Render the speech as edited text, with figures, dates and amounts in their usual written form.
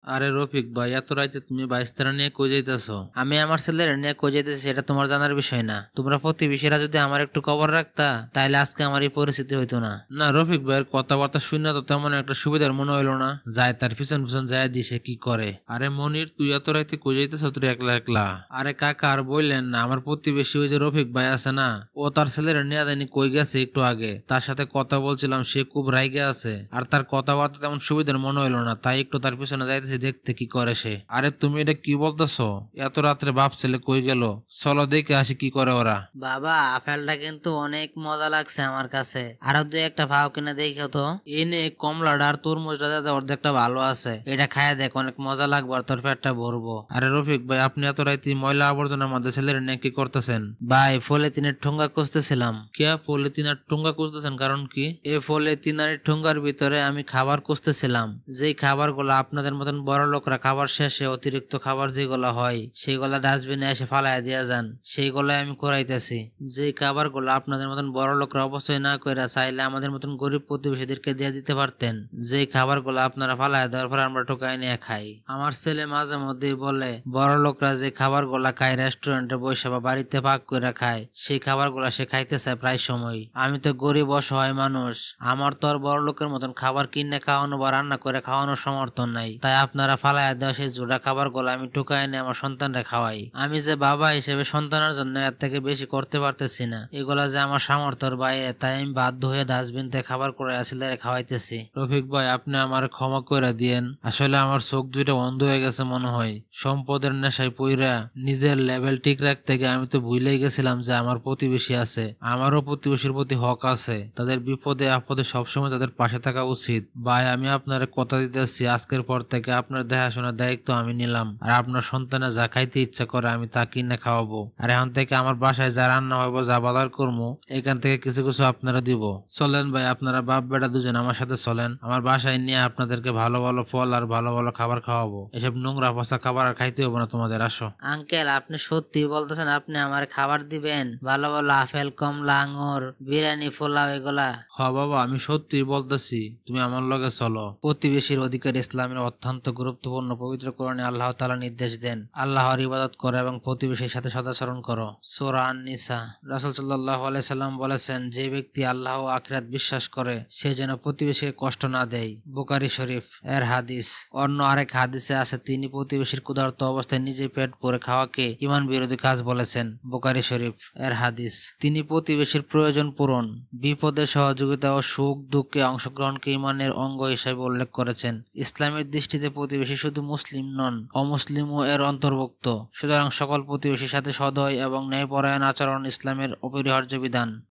আরে রফিক ভাই, এত রাইতে তুমি বাইস্তারা নিয়ে কই যাইতেছো? আমি আমার ছেলের নিয়ে কই যাইতেছি সেটা তোমার জানার বিষয় না। তোমরা প্রতিবেশীরা যদি আমার একটু খবর রাখতা তাইলে আজকে আমার এই পরিস্থিতি হইতো না। না রফিক ভাইয়ের কথাবার্তা শুনে তো তেমন একটা সুবিধার মনে হইলো না। যায় তার পিছন পিছন যায় দিছে কি করে। আরে মনির, তুই এত রাইতে কই যাইতেছ তুই একলা একলা? আরে কাকা আর বললেন না, আমার প্রতিবেশী ওই যে রফিক ভাই আছে না, ও তার ছেলের নিয়ে জানি কই গেছে একটু আগে। তার সাথে কথা বলছিলাম, সে খুব রাইগে আছে আর তার কথাবার্তা তেমন সুবিধার মনে হইলো না, তাই একটু তার পিছনে যাইতেছি দেখতে কি করে সে। আরে তুমি এটা কি বলতেছো? এত রাত্রে বাপ ছেলে কই গেল? চলো দেখে আসি কি করে ওরা। বাবা, আপেলটা কিন্তু অনেক মজা লাগছে আমার কাছে। আরো দুই একটা ভাও কিনে দেখো তো। এনে কমলাটা আর তরমুজটা যাতে অর্ধেকটা ভালো আছে, এটা খায় দেখ, অনেক মজা লাগবে আর তোর পেটটা ভরবো। আরে রফিক ভাই, আপনি এত রাইতে ময়লা আবর্জনার মধ্যে ছেলের নিয়ে কি করতেছেন? ভাই, পলিথিনের ঠোঙ্গা খুঁজতেছিলাম। কে পলিথিনের ঠোঙ্গা খুঁজতেছেন? কারণ কি? এই পলিথিনের ঠোঙ্গার ভিতরে আমি খাবার খুঁজতেছিলাম, যেই খাবারগুলো আপনাদের মতন বড় লোকরা খাবার শেষে অতিরিক্ত খাবার যেগুলো হয় সেইগুলা ডাস্টবিনে এসে ফালাইয়া দিয়া যান, সেইগুলাই আমি করাইতেছি। যেই খাবারগুলো আপনাদের মতন বড় লোকরা অবশ্যই না কইরা চাইলে আমাদের মতন গরিব প্রতিবেশীদেরকে দিয়ে দিতে পারতেন। যেই খাবারগুলো আপনারা ফালাইয়া দেওয়ার পর আমরা টোকাই নিয়ে খাই। আমার ছেলে মাঝে মধ্যেই বলে বড় লোকরা যে খাবারগুলা খায় রেস্টুরেন্টে বসে বা বাড়িতে পাক করে খায়, সেই খাবারগুলা সে খাইতে চায় প্রায় সময়। আমি তো গরিব অসহায় মানুষ, আমার তো আর বড় লোকের মতন খাবার কিনে খাওয়ানো বা রান্না করে খাওয়ানোর সমর্থন নাই। তাই আপনারা ফালাইয়া দেওয়া সেই জোড়া খাবারগুলো আমি টুকাই এনে আমার সন্তানরা খাওয়াই। আমি যে বাবা হিসেবে সন্তানের জন্য এর থেকে বেশি করতে পারতেছি না, এগুলা যে আমার সামর্থ্যের বাইরে, তাই আমি বাধ্য হয়ে ডাস্টবিন থেকে খাবার করে আসিলারে খাওয়াইতেছি। রফিক ভাই, আপনি আমার ক্ষমা করে দিয়েন। আসলে আমার চোখ দুইটা বন্ধ হয়ে গেছে মনে হয়। সম্পদের নেশায় পইরা নিজের লেভেল ঠিক রাখতে গিয়ে আমি তো ভুলেই গেছিলাম যে আমার প্রতিবেশী আছে। আমারও প্রতিবেশীর প্রতি হক আছে। তাদের বিপদে আপদে সবসময় তাদের পাশে থাকা উচিত। ভাই, আমি আপনার কথা দিতেছি, আজকের পর থেকে আপনার দেখাশোনার দায়িত্ব আমি নিলাম। আর আপনার সন্তানের যা খাইতে ইচ্ছা করে আমি তা কিনে খাওয়াবো। আর এখন থেকে আমার বাসায় যা রান্না হইব, যা বাজার করবো, এখান থেকে কিছু কিছু আপনারা দিব। চলেন ভাই, আপনারা বাপ বেটা দুজন আমার সাথে চলেন। আমার বাসায় নিয়ে আপনাদেরকে ভালো ভালো ফল আর ভালো ভালো খাবার খাওয়াবো। এসব নোংরা পচা খাবার আর খাইতে হবে না তোমাদের। আসো। আঙ্কেল, আপনি সত্যি বলতেছেন আপনি আমার খাবার দিবেন? ভালো ভালো আপেল, কমলা, আঙুর, বিরিয়ানি, পোলাও এগুলা? হ বাবা, আমি সত্যি বলতেছি, তুমি আমার লগে চলো। প্রতিবেশীর অধিকার ইসলামের অত্যন্ত গুরুত্বপূর্ণ। পবিত্র কোরআনে আল্লাহ তাআলা নির্দেশ দেন, আল্লাহর ইবাদত করো এবং প্রতিবেশীর সাথে সদাচরণ করো। সূরা আন-নিসা। রাসূল সাল্লাল্লাহু আলাইহি সাল্লাম বলেছেন, যে ব্যক্তি আল্লাহ ও আখিরাত বিশ্বাস করে সে যেন প্রতিবেশীকে কষ্ট না দেয়। বুখারী শরীফ এর হাদিস। অন্য আরেক হাদিসে আছে, তিনি প্রতিবেশীর ক্ষুধার্ত অবস্থায় নিজে পেট ভরে খাওয়াকে ঈমান বিরোধী কাজ বলেছেন। বুখারী শরীফ এর হাদিস। তিনি প্রতিবেশীর প্রয়োজন পূরণ, বিপদে সহযোগিতা ও সুখ দুঃখে অংশগ্রহণকে ঈমানের অঙ্গ হিসেবে উল্লেখ করেছেন। ইসলামের দৃষ্টিতে প্রতিবেশী শুধু মুসলিম নন, অমুসলিমও এর অন্তর্ভুক্ত। সুতরাং সকল প্রতিবেশীর সাথে সদয় এবং ন্যায়পরায়ণ আচরণ ইসলামের অপরিহার্য বিধান।